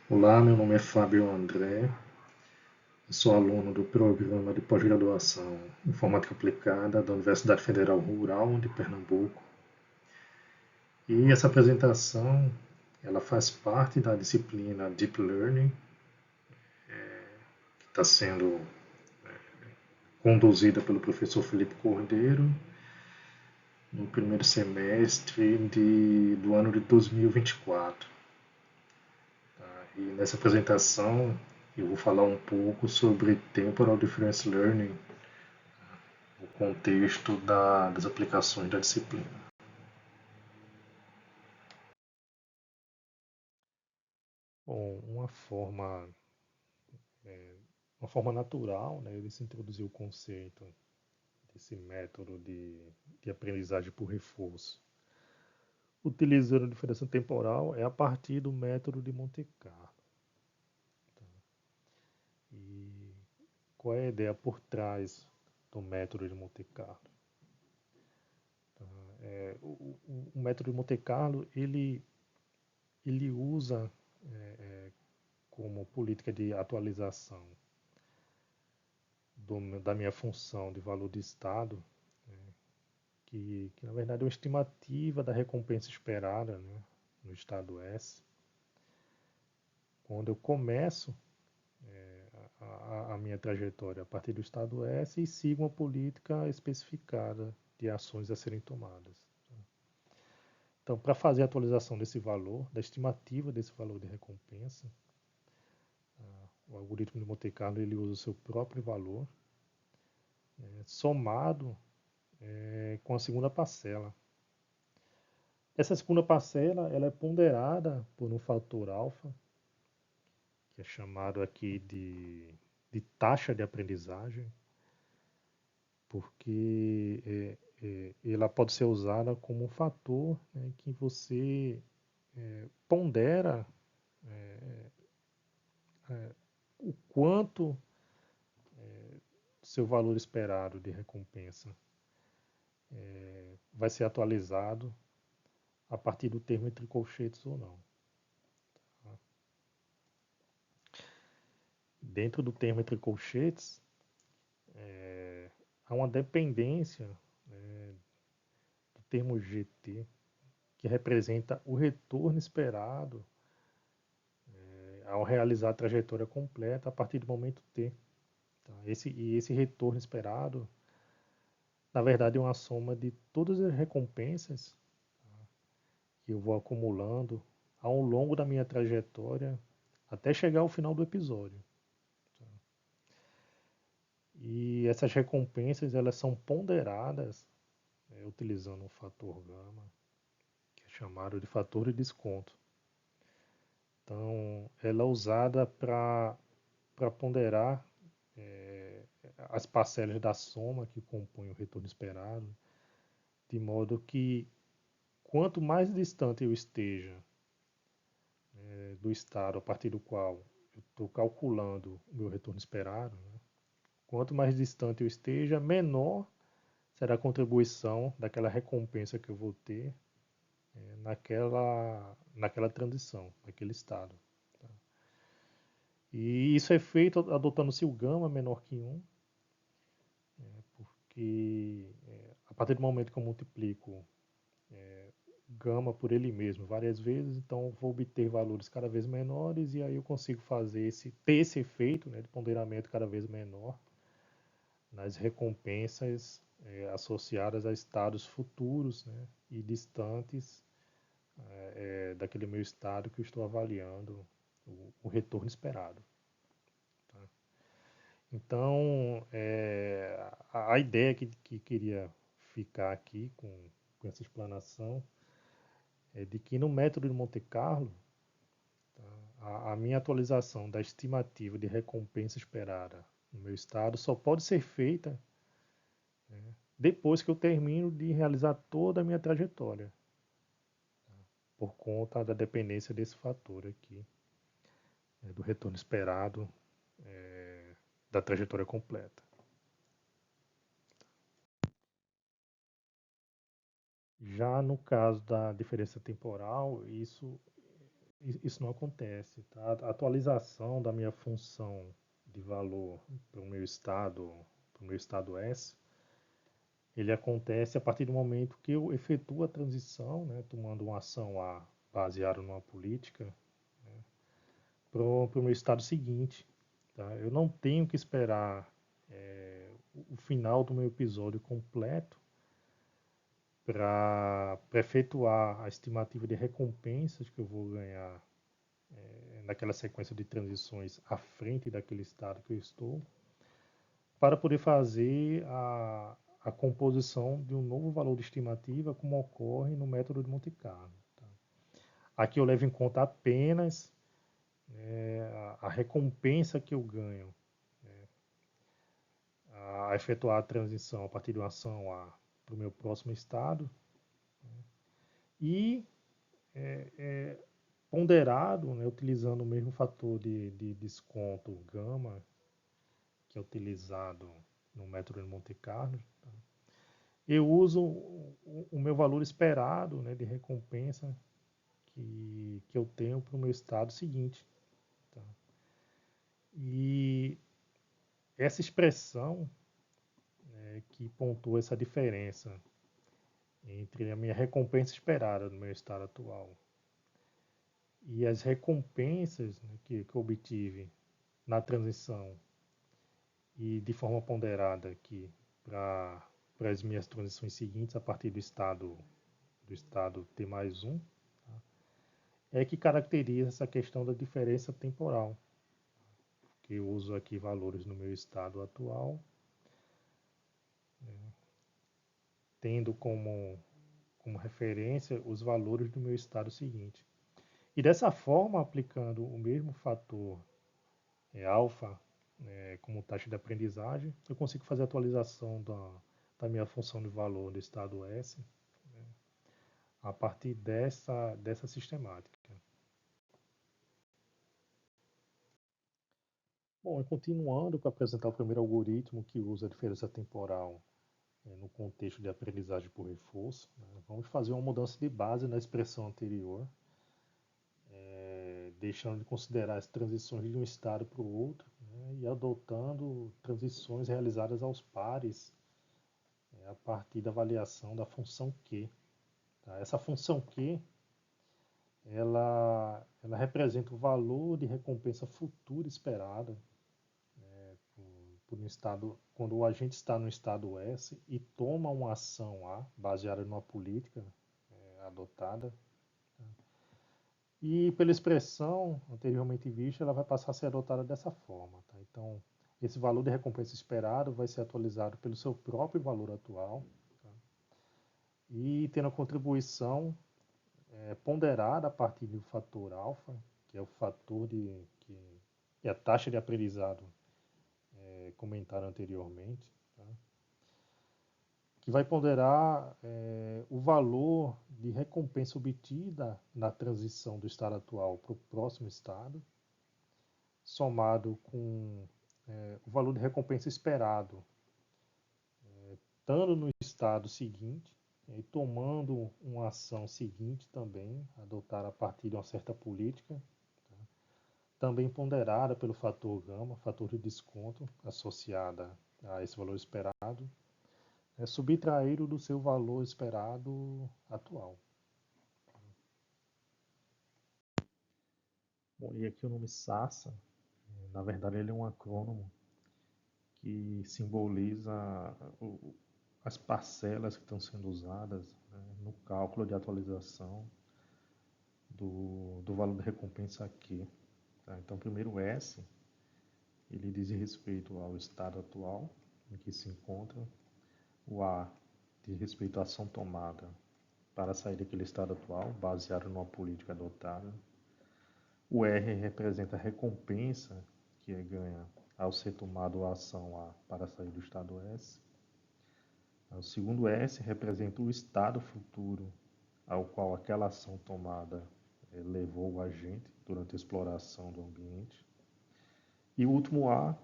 Olá, meu nome é Fábio André, eu sou aluno do programa de pós-graduação em Informática Aplicada da Universidade Federal Rural de Pernambuco. E essa apresentação, ela faz parte da disciplina Deep Learning, que está sendo conduzida pelo professor Felipe Cordeiro no primeiro semestre do ano de 2024. E nessa apresentação eu vou falar um pouco sobre Temporal Difference Learning, o contexto das aplicações da disciplina. Bom, uma forma natural, né, ele se introduziu o conceito desse método de aprendizagem por reforço, utilizando a diferença temporal, é a partir do método de Monte Carlo. E qual é a ideia por trás do método de Monte Carlo? O método de Monte Carlo ele usa como política de atualização da minha função de valor de estado, que na verdade é uma estimativa da recompensa esperada, né, no estado S. Quando eu começo a minha trajetória a partir do estado S e sigo uma política especificada de ações a serem tomadas. Então, para fazer a atualização desse valor, da estimativa desse valor de recompensa, o algoritmo de Monte Carlo ele usa o seu próprio valor, somado com a segunda parcela. Essa segunda parcela ela é ponderada por um fator alfa, que é chamado aqui de taxa de aprendizagem, porque ela pode ser usada como um fator, né, que você pondera o quanto seu valor esperado de recompensa vai ser atualizado a partir do termo entre colchetes ou não. Dentro do termo entre colchetes, há uma dependência do termo GT, que representa o retorno esperado ao realizar a trajetória completa a partir do momento T. Tá? Esse retorno esperado, na verdade, é uma soma de todas as recompensas que eu vou acumulando ao longo da minha trajetória até chegar ao final do episódio. E essas recompensas elas são ponderadas utilizando um fator gama, que é chamado de fator de desconto. Então, ela é usada para ponderar as parcelas da soma que compõem o retorno esperado, de modo que quanto mais distante eu esteja do estado a partir do qual eu estou calculando o meu retorno esperado, né, quanto mais distante eu esteja, menor será a contribuição daquela recompensa que eu vou ter naquela transição, naquele estado. Tá? E isso é feito adotando-se o gama menor que 1, porque a partir do momento que eu multiplico gama por ele mesmo várias vezes, então vou obter valores cada vez menores e aí eu consigo ter esse efeito, né, de ponderamento cada vez menor nas recompensas associadas a estados futuros, né, e distantes daquele meu estado que eu estou avaliando o retorno esperado. Tá? Então, a ideia que queria ficar aqui com essa explanação é de que no método de Monte Carlo, a minha atualização da estimativa de recompensa esperada no meu estado só pode ser feita depois que eu termino de realizar toda a minha trajetória, por conta da dependência desse fator aqui, do retorno esperado da trajetória completa. Já no caso da diferença temporal, isso isso não acontece. Tá? A atualização da minha função de valor para o meu estado S, ele acontece a partir do momento que eu efetuo a transição, né, tomando uma ação A baseada numa política, para o meu estado seguinte. Tá? Eu não tenho que esperar o final do meu episódio completo para efetuar a estimativa de recompensas que eu vou ganhar naquela sequência de transições à frente daquele estado que eu estou, para poder fazer a composição de um novo valor de estimativa, como ocorre no método de Monte Carlo. Tá? Aqui eu levo em conta apenas a recompensa que eu ganho a efetuar a transição a partir de uma ação para o meu próximo estado e ponderado, né, utilizando o mesmo fator de desconto gama que é utilizado no método de Monte Carlo. Tá? Eu uso o meu valor esperado, né, de recompensa que eu tenho para o meu estado seguinte. Tá? E essa expressão que pontua essa diferença entre a minha recompensa esperada no meu estado atual e as recompensas, né, que eu obtive na transição e de forma ponderada aqui para as minhas transições seguintes a partir do estado T mais um, tá? É que caracteriza essa questão da diferença temporal, que eu uso aqui valores no meu estado atual, tendo como referência os valores do meu estado seguinte. E dessa forma, aplicando o mesmo fator alfa como taxa de aprendizagem, eu consigo fazer a atualização da minha função de valor do estado S a partir dessa sistemática. Bom, e continuando para apresentar o primeiro algoritmo que usa a diferença temporal no contexto de aprendizagem por reforço, né, vamos fazer uma mudança de base na expressão anterior, deixando de considerar as transições de um estado para o outro, né, e adotando transições realizadas aos pares a partir da avaliação da função Q. Tá? Essa função Q ela representa o valor de recompensa futura esperada por um estado, quando o agente está no estado S e toma uma ação A baseada numa política adotada. E pela expressão anteriormente vista, ela vai passar a ser adotada dessa forma. Tá? Então, esse valor de recompensa esperado vai ser atualizado pelo seu próprio valor atual, tá? E tendo a contribuição ponderada a partir do fator alfa, que é o fator que é a taxa de aprendizado comentado anteriormente, tá? Que vai ponderar o valor de recompensa obtida na transição do estado atual para o próximo estado, somado com o valor de recompensa esperado, estando no estado seguinte e tomando uma ação seguinte também, adotada a partir de uma certa política, tá? Também ponderada pelo fator gama, fator de desconto associada a esse valor esperado, subtraído do seu valor esperado atual. Bom, e aqui o nome SASA, na verdade ele é um acrônimo que simboliza as parcelas que estão sendo usadas, né, no cálculo de atualização do valor de recompensa aqui. Tá? Então, primeiro o S, ele diz respeito ao estado atual em que se encontra. O A diz respeito à ação tomada para sair daquele estado atual, baseado numa política adotada. O R representa a recompensa que é ganha ao ser tomado a ação A para sair do estado S. O segundo S representa o estado futuro ao qual aquela ação tomada levou o agente durante a exploração do ambiente. E o último A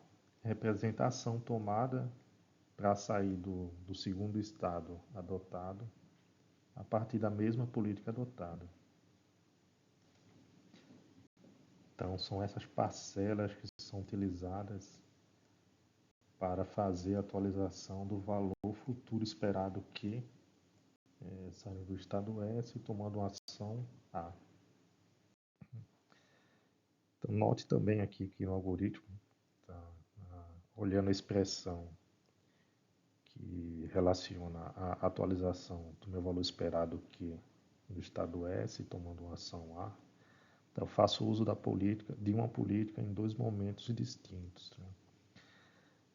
representa a ação tomada para sair do segundo estado adotado a partir da mesma política adotada. Então, são essas parcelas que são utilizadas para fazer a atualização do valor futuro esperado Q, saindo do estado S e tomando uma ação A. Então, note também aqui que no algoritmo, tá, olhando a expressão que relaciona a atualização do meu valor esperado Q no estado S, tomando uma ação A, então eu faço uso de uma política em dois momentos distintos. Né?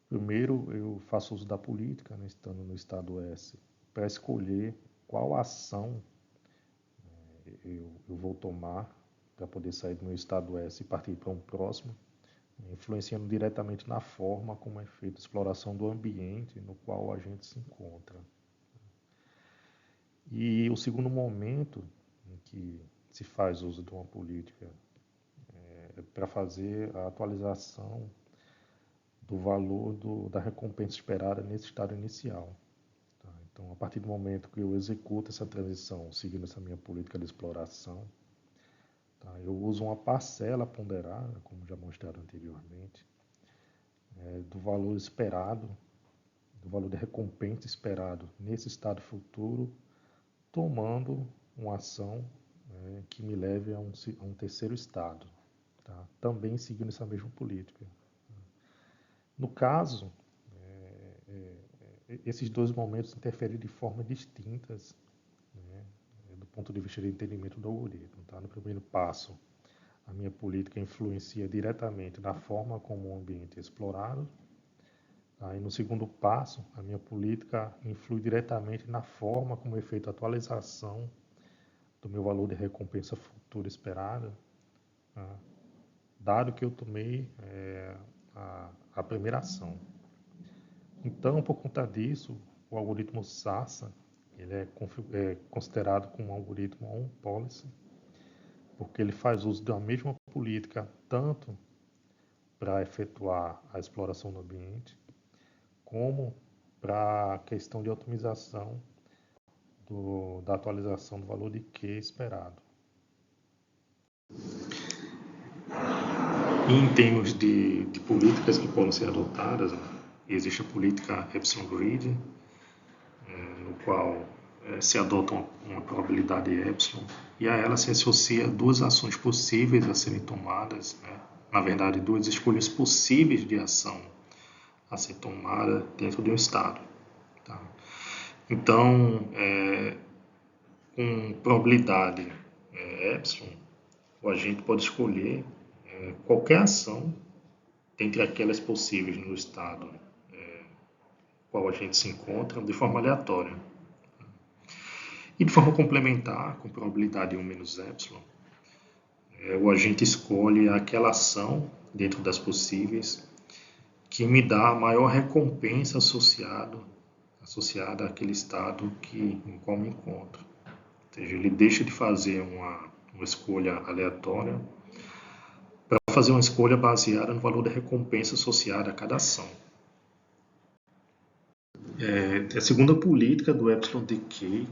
Primeiro, eu faço uso da política, né, estando no estado S, para escolher qual ação eu vou tomar para poder sair do meu estado S e partir para um próximo, influenciando diretamente na forma como é feita a exploração do ambiente no qual a gente se encontra. E o segundo momento em que se faz uso de uma política é para fazer a atualização do valor da recompensa esperada nesse estado inicial. Tá? Então, a partir do momento que eu executo essa transição, seguindo essa minha política de exploração, tá? Eu uso uma parcela ponderada, como já mostrado anteriormente, do valor esperado, do valor de recompensa esperado nesse estado futuro, tomando uma ação que me leve a um terceiro estado, tá? Também seguindo essa mesma política. No caso, esses dois momentos interferem de formas distintas, né, do ponto de vista de entendimento do algoritmo. Tá? No primeiro passo, a minha política influencia diretamente na forma como o ambiente é explorado. Tá? E no segundo passo, a minha política influi diretamente na forma como é feita a atualização do meu valor de recompensa futura esperada, tá? Dado que eu tomei a primeira ação. Então, por conta disso, o algoritmo SASA ele é considerado como um algoritmo on-policy, porque ele faz uso da mesma política tanto para efetuar a exploração do ambiente, como para a questão de otimização da atualização do valor de Q esperado. E em termos de políticas que podem ser adotadas, né, existe a política Epsilon Grid, no qual se adota uma probabilidade epsilon, e a ela se associa duas ações possíveis a serem tomadas, né? Na verdade, duas escolhas possíveis de ação a ser tomada dentro de um estado. Tá? Então, com probabilidade epsilon, o agente pode escolher qualquer ação dentre aquelas possíveis no estado qual a gente se encontra de forma aleatória. E de forma complementar, com probabilidade 1 menos epsilon, o agente escolhe aquela ação dentro das possíveis que me dá a maior recompensa associada àquele estado em qual me encontro. Ou seja, ele deixa de fazer uma escolha aleatória para fazer uma escolha baseada no valor da recompensa associada a cada ação. A segunda política do Epsilon Decay,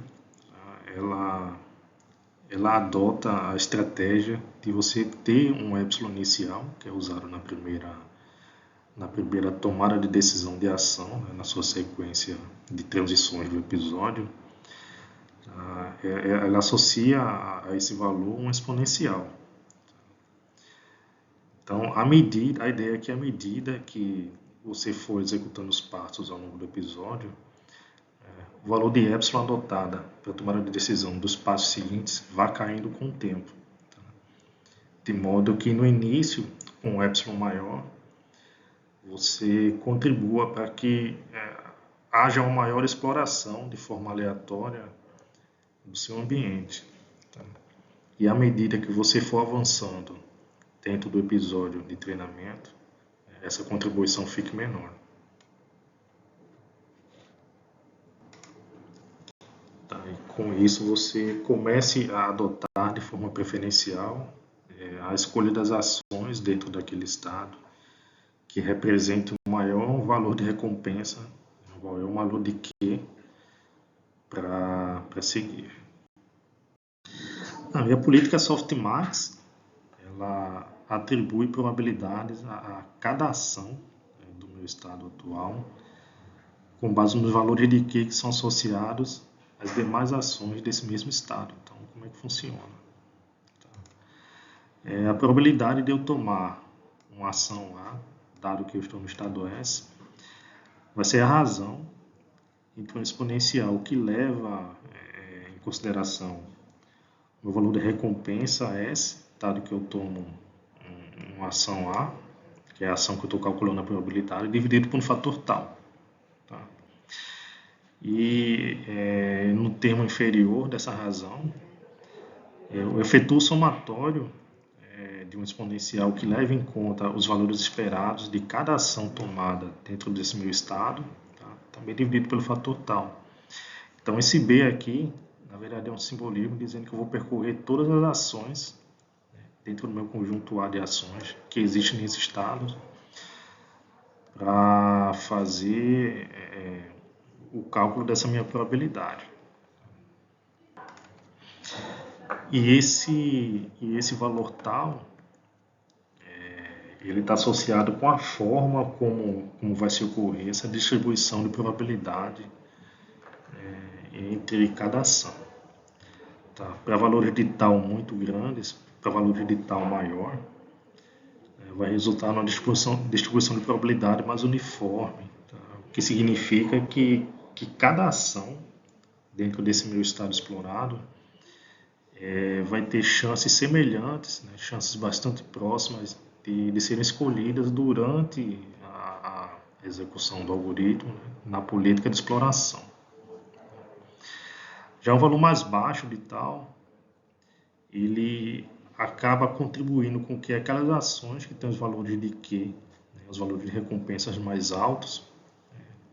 ela adota a estratégia de você ter um epsilon inicial, que é usado na primeira tomada de decisão de ação, né, na sua sequência de transições do episódio. Ela associa a esse valor um exponencial. Então, a ideia é que à medida que você for executando os passos ao longo do episódio, o valor de epsilon adotada para a tomada de decisão dos passos seguintes vai caindo com o tempo. De modo que no início, com o epsilon maior, você contribua para que haja uma maior exploração de forma aleatória do seu ambiente. Tá? E à medida que você for avançando dentro do episódio de treinamento, essa contribuição fique menor. Tá? E com isso você comece a adotar de forma preferencial a escolha das ações dentro daquele estado que represente o maior valor de recompensa, o maior valor de Q para seguir. A minha política Softmax, atribui probabilidades a cada ação do meu estado atual, com base nos valores de Q que são associados às demais ações desse mesmo estado. Então, como é que funciona? A probabilidade de eu tomar uma ação A, dado que eu estou no estado S, vai ser a razão entre um exponencial que leva em consideração o valor de recompensa S, dado que eu tomo uma ação A, que é a ação que eu estou calculando a probabilidade, dividido por um fator tal. Tá? E no termo inferior dessa razão, eu efetuo o somatório de um exponencial que leva em conta os valores esperados de cada ação tomada dentro desse meu estado, tá? Também dividido pelo fator tal. Então esse B aqui, na verdade, é um simbolismo dizendo que eu vou percorrer todas as ações dentro do meu conjunto A de ações que existem nesse estado para fazer o cálculo dessa minha probabilidade. E esse valor tal, ele está associado com a forma como vai se ocorrer essa distribuição de probabilidade entre cada ação. Tá? Para valores de tal muito grandes, para valores de tal maior, vai resultar numa distribuição de probabilidade mais uniforme, tá? O que significa que cada ação dentro desse meu estado explorado vai ter chances semelhantes, né, chances bastante próximas de serem escolhidas durante a execução do algoritmo, né, na política de exploração. Já um valor mais baixo de tal, ele acaba contribuindo com que aquelas ações que têm os valores de Q, né, os valores de recompensas mais altos,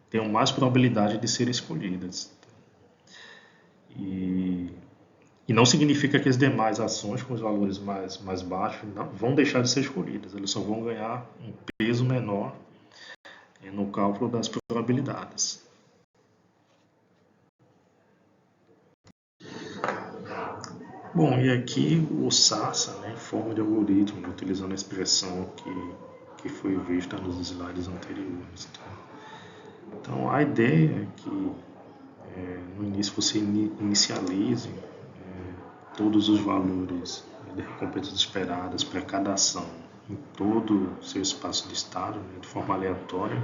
tenham mais probabilidade de serem escolhidas. E não significa que as demais ações com os valores mais baixos não vão deixar de ser escolhidas, elas só vão ganhar um peso menor no cálculo das probabilidades. Bom, e aqui o SASA, né, forma de algoritmo, utilizando a expressão que foi vista nos slides anteriores. Então, a ideia é que no início você inicialize todos os valores de recompensas esperadas para cada ação em todo o seu espaço de estado, né, de forma aleatória,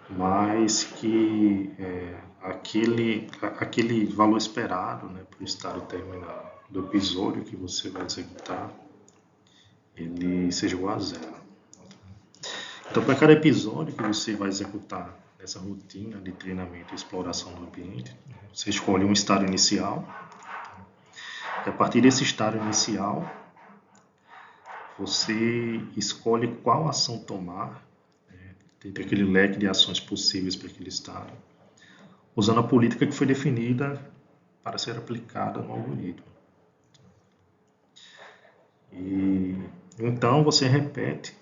mas que aquele valor esperado, né, para o estado terminal do episódio que você vai executar, ele seja igual a zero. Então, para cada episódio que você vai executar nessa rotina de treinamento e exploração do ambiente, você escolhe um estado inicial. E a partir desse estado inicial, você escolhe qual ação tomar, dentre aquele leque de ações possíveis para aquele estado, usando a política que foi definida para ser aplicada no algoritmo. E então você repete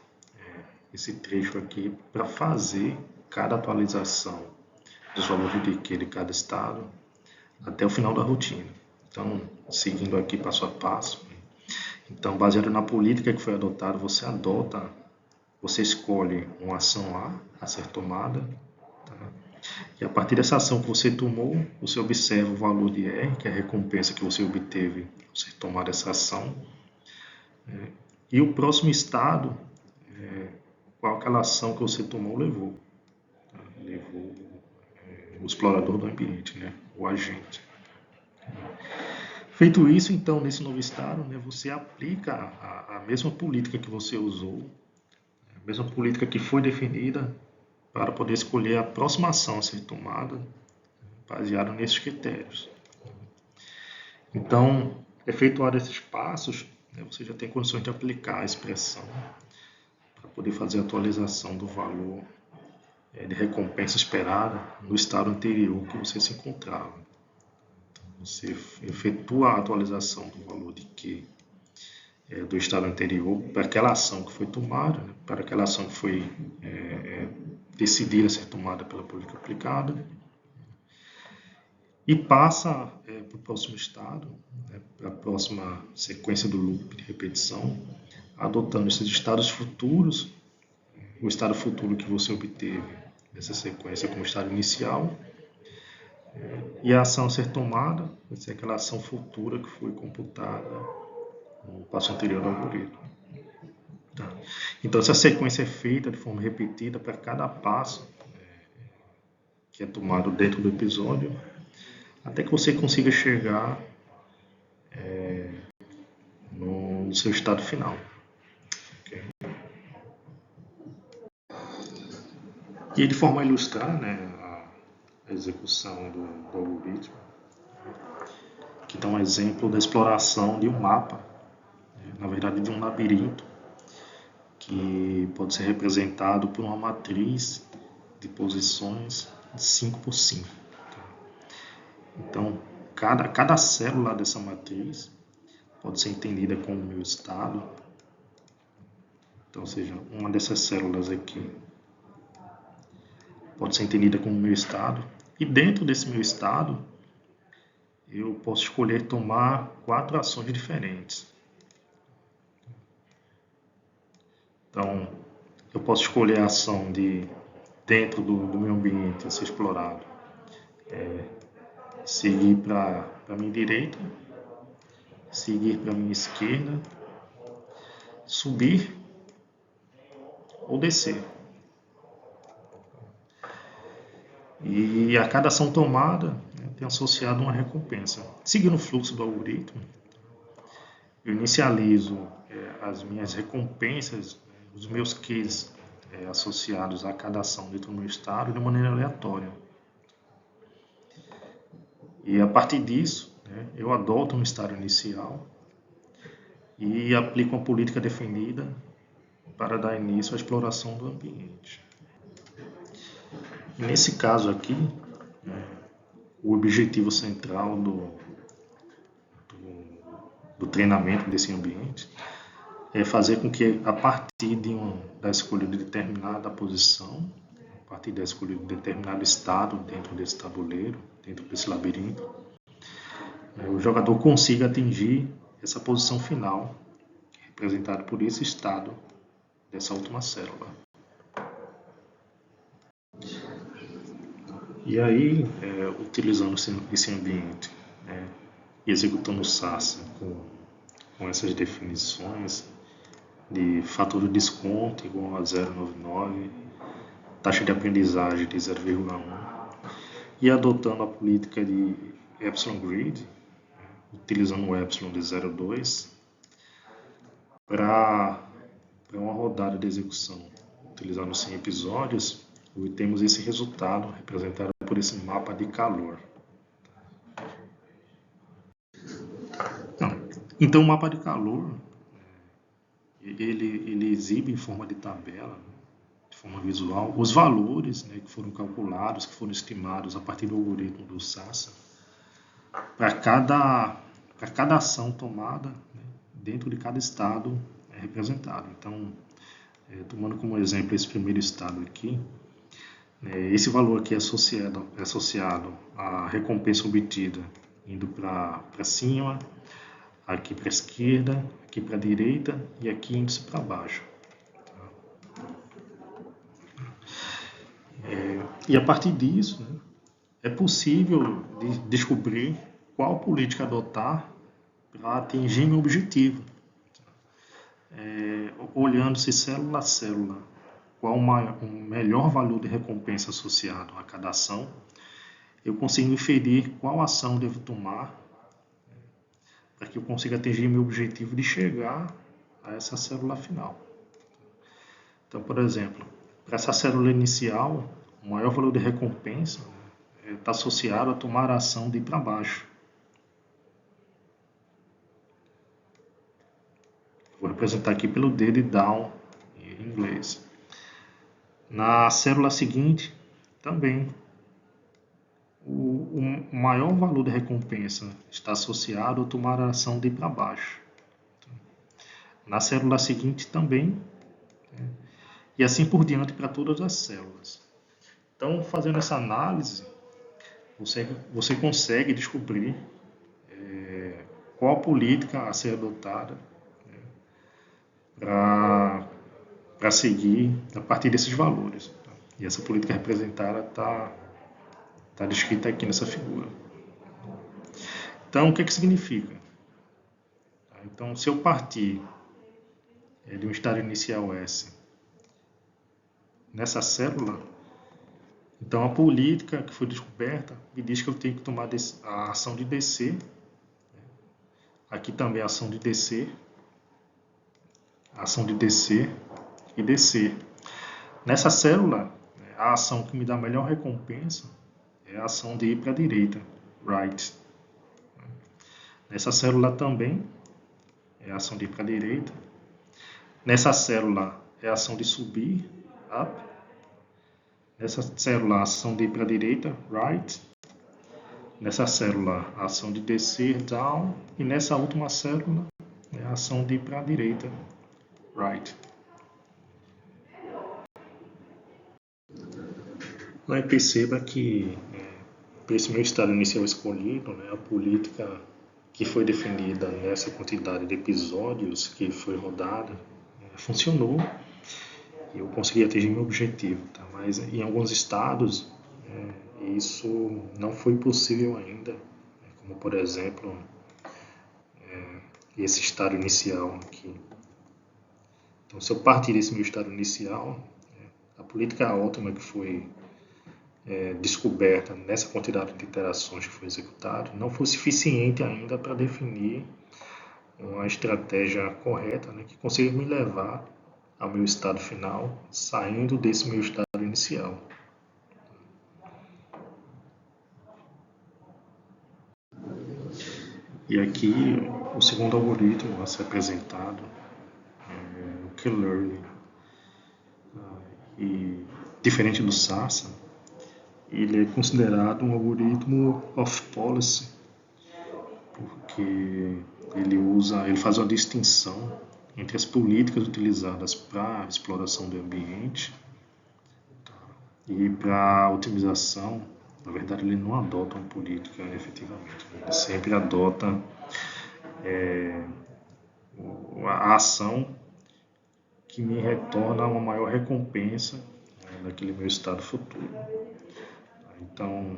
esse trecho aqui para fazer cada atualização dos valores de Q de cada estado até o final da rotina. Então, seguindo aqui passo a passo. Então, baseado na política que foi adotada, você escolhe uma ação a ser tomada, tá? E a partir dessa ação que você tomou, você observa o valor de R, que é a recompensa que você obteve ao ser tomada essa ação, e o próximo estado, qual aquela ação que você tomou levou. Tá? Levou o explorador do ambiente, né? O agente. Feito isso, então, nesse novo estado, né, você aplica a mesma política que você usou, a mesma política que foi definida para poder escolher a próxima ação a ser tomada, baseada nesses critérios. Então, efetuados esses passos, né, você já tem condições de aplicar a expressão para poder fazer a atualização do valor de recompensa esperada no estado anterior que você se encontrava. Você efetua a atualização do valor de Q do estado anterior para aquela ação que foi tomada, né, para aquela ação que foi decidida ser tomada pela política aplicada. e passa para o próximo estado, né, para a próxima sequência do loop de repetição, adotando esses estados futuros, o estado futuro que você obteve nessa sequência como estado inicial, e a ação a ser tomada vai ser aquela ação futura que foi computada no passo anterior do algoritmo. Tá? Então, essa sequência é feita de forma repetida para cada passo que é tomado dentro do episódio, até que você consiga chegar no seu estado final. Okay? E de forma a ilustrar, né, a execução do algoritmo, que dá um exemplo da exploração de um mapa, na verdade de um labirinto, que pode ser representado por uma matriz de posições de 5x5. Então, cada célula dessa matriz pode ser entendida como meu estado. Então, ou seja, uma dessas células aqui pode ser entendida como meu estado. E dentro desse meu estado, eu posso escolher tomar 4 ações diferentes. Então, eu posso escolher a ação de, dentro do meu ambiente a ser explorado, seguir para a minha direita, seguir para a minha esquerda, subir ou descer. E a cada ação tomada, tem associado uma recompensa. Seguindo o fluxo do algoritmo, eu inicializo as minhas recompensas, os meus keys associados a cada ação dentro do meu estado de maneira aleatória. E a partir disso, eu adoto um estado inicial e aplico uma política definida para dar início à exploração do ambiente. Nesse caso aqui, o objetivo central do treinamento desse ambiente é fazer com que, a partir da escolha de determinada posição, a partir da escolha de determinado estado dentro desse tabuleiro, dentro desse labirinto, o jogador consiga atingir essa posição final, representada por esse estado dessa última célula. E aí, utilizando esse ambiente, e executando o SASA com essas definições de fator de desconto igual a 0,99, taxa de aprendizagem de 0,1, e adotando a política de Epsilon Grid, utilizando o Epsilon de 0,2, para uma rodada de execução, utilizando 100 episódios, obtemos esse resultado representado por esse mapa de calor. Então, o mapa de calor, ele exibe em forma de tabela, de forma visual, os valores que foram calculados, que foram estimados a partir do algoritmo do SASA, para cada ação tomada dentro de cada estado representado. Então, tomando como exemplo esse primeiro estado aqui, esse valor aqui é associado à recompensa obtida indo para cima, aqui para a esquerda, aqui para a direita e aqui indo para baixo. E a partir disso, é possível descobrir qual política adotar para atingir meu objetivo. Olhando-se célula a célula, qual o melhor valor de recompensa associado a cada ação, eu consigo inferir qual ação devo tomar para que eu consiga atingir meu objetivo de chegar a essa célula final. Então, por exemplo, para essa célula inicial, o maior valor de recompensa está associado a tomar a ação de ir para baixo. Vou representar aqui pelo dedo down em inglês. Na célula seguinte, também, o maior valor de recompensa está associado a tomar a ação de ir para baixo. Na célula seguinte também, e assim por diante para todas as células. Então, fazendo essa análise, você consegue descobrir qual a política a ser adotada, para seguir a partir desses valores. E essa política representada está descrita aqui nessa figura. Então, o que significa? Então, se eu partir de um estado inicial S nessa célula, então a política que foi descoberta me diz que eu tenho que tomar a ação de descer. Aqui também a ação de descer, e descer. Nessa célula, a ação que me dá a melhor recompensa é a ação de ir para a direita, right. Nessa célula também é a ação de ir para a direita. Nessa célula é a ação de subir, up. Nessa célula a ação de ir para a direita, right. Nessa célula a ação de descer, down. E nessa última célula é a ação de ir para a direita, right. Aí perceba que para esse meu estado inicial escolhido, a política que foi definida nessa quantidade de episódios que foi rodada funcionou e eu consegui atingir meu objetivo. Tá? Mas em alguns estados isso não foi possível ainda, como por exemplo esse estado inicial aqui. Então, se eu partir desse meu estado inicial, a política ótima que foi descoberta nessa quantidade de interações que foi executada não foi suficiente ainda para definir uma estratégia correta, que consiga me levar ao meu estado final, saindo desse meu estado inicial. E aqui o segundo algoritmo a ser apresentado é o K-Learning. E diferente do SASA, ele é considerado um algoritmo of policy, porque ele faz uma distinção entre as políticas utilizadas para a exploração do ambiente e para a otimização. Na verdade, ele não adota uma política efetivamente, ele sempre adota a ação que me retorna uma maior recompensa naquele meu estado futuro. Então,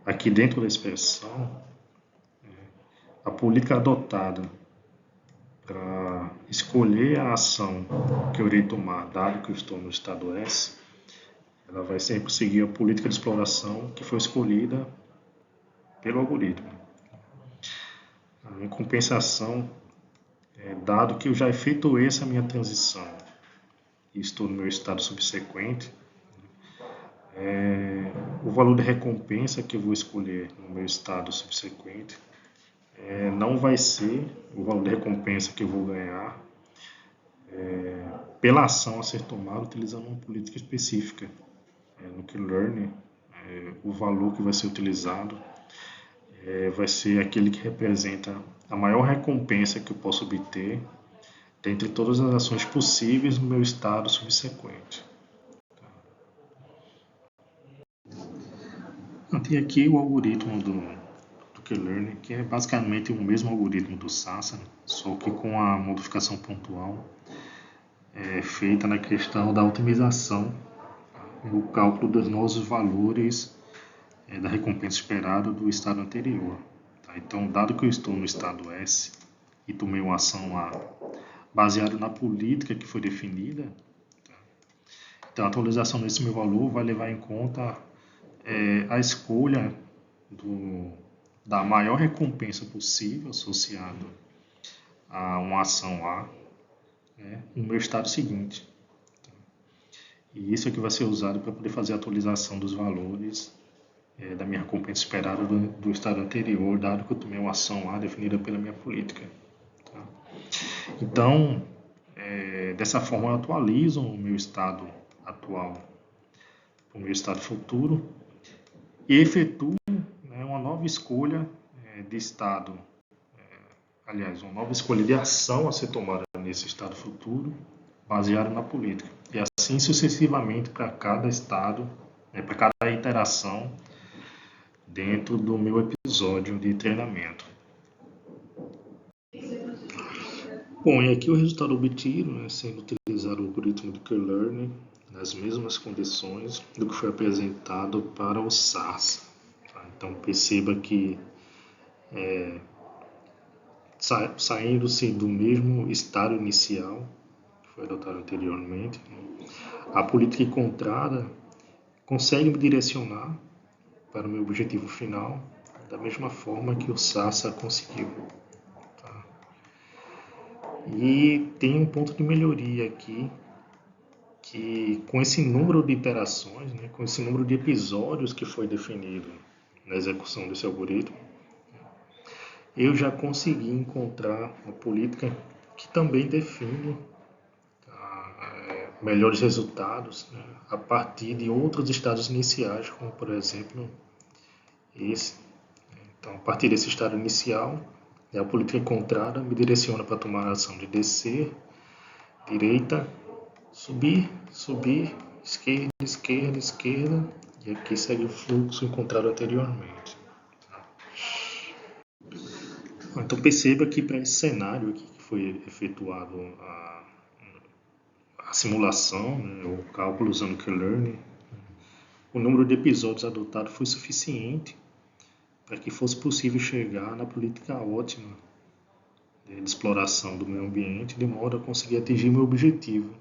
aqui dentro da expressão, a política adotada para escolher a ação que eu irei tomar, dado que eu estou no estado S, ela vai sempre seguir a política de exploração que foi escolhida pelo algoritmo. Em compensação, dado que eu já efetuei essa minha transição e estou no meu estado subsequente, o valor de recompensa que eu vou escolher no meu estado subsequente não vai ser o valor de recompensa que eu vou ganhar pela ação a ser tomada utilizando uma política específica. No K-Learning, o valor que vai ser utilizado vai ser aquele que representa a maior recompensa que eu posso obter dentre todas as ações possíveis no meu estado subsequente. Tem aqui o algoritmo do K-Learning, que é basicamente o mesmo algoritmo do SASA, só que com a modificação pontual feita na questão da otimização, o cálculo dos novos valores da recompensa esperada do estado anterior. Tá? Então, dado que eu estou no estado S e tomei uma ação A baseada na política que foi definida, tá? Então a atualização desse meu valor vai levar em conta a escolha da maior recompensa possível associada a uma ação A no meu estado seguinte. E isso é que vai ser usado para poder fazer a atualização dos valores da minha recompensa esperada do estado anterior, dado que eu tomei uma ação A definida pela minha política. Tá? Então, dessa forma eu atualizo o meu estado atual para o meu estado futuro e efetuo uma nova escolha de estado, uma nova escolha de ação a ser tomada nesse estado futuro, baseada na política. E assim sucessivamente para cada estado, para cada alteração dentro do meu episódio de treinamento. Bom, e aqui o resultado obtido, né, sendo utilizado o algoritmo de Q-Learning nas mesmas condições do que foi apresentado para o SARS. Tá? Então perceba que saindo-se do mesmo estado inicial que foi adotado anteriormente, né, a política encontrada consegue me direcionar para o meu objetivo final da mesma forma que o SARS conseguiu. Tá? E tem um ponto de melhoria aqui, que com esse número de iterações, né, com esse número de episódios que foi definido na execução desse algoritmo, eu já consegui encontrar uma política que também define melhores resultados, né, a partir de outros estados iniciais, como por exemplo esse. Então, a partir desse estado inicial, a política encontrada me direciona para tomar a ação de descer, direita, subir, subir, esquerda, esquerda, esquerda, e aqui segue o fluxo encontrado anteriormente. Então perceba que para esse cenário aqui que foi efetuado a simulação, né, o cálculo usando Q-Learning, o número de episódios adotado foi suficiente para que fosse possível chegar na política ótima de exploração do meio ambiente, de modo a conseguir atingir meu objetivo.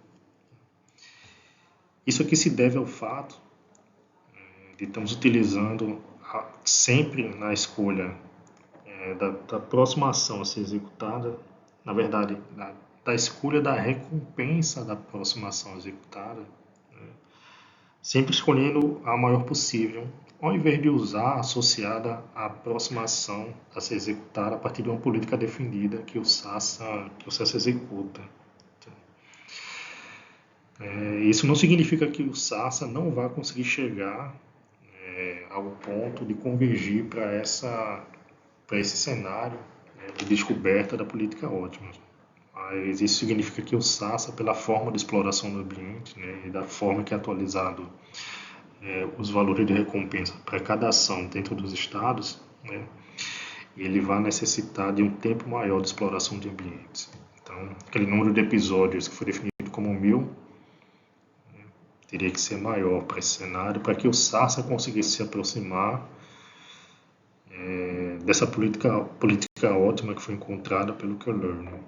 Isso aqui se deve ao fato de estamos utilizando sempre na escolha da próxima ação a ser executada, na verdade, da escolha da recompensa da próxima ação executada, né, sempre escolhendo a maior possível, ao invés de usar associada à próxima ação a ser executada a partir de uma política definida que o SAS executa. Isso não significa que o SAS não vai conseguir chegar ao ponto de convergir para esse cenário, né, de descoberta da política ótima. Mas isso significa que o SAS, pela forma de exploração do ambiente, né, e da forma que é atualizado os valores de recompensa para cada ação dentro dos estados, né, ele vai necessitar de um tempo maior de exploração de ambientes. Então, aquele número de episódios que foi definido como 1000, né, teria que ser maior para esse cenário, para que o SAS conseguisse se aproximar dessa política ótima que foi encontrada pelo Q-Learning.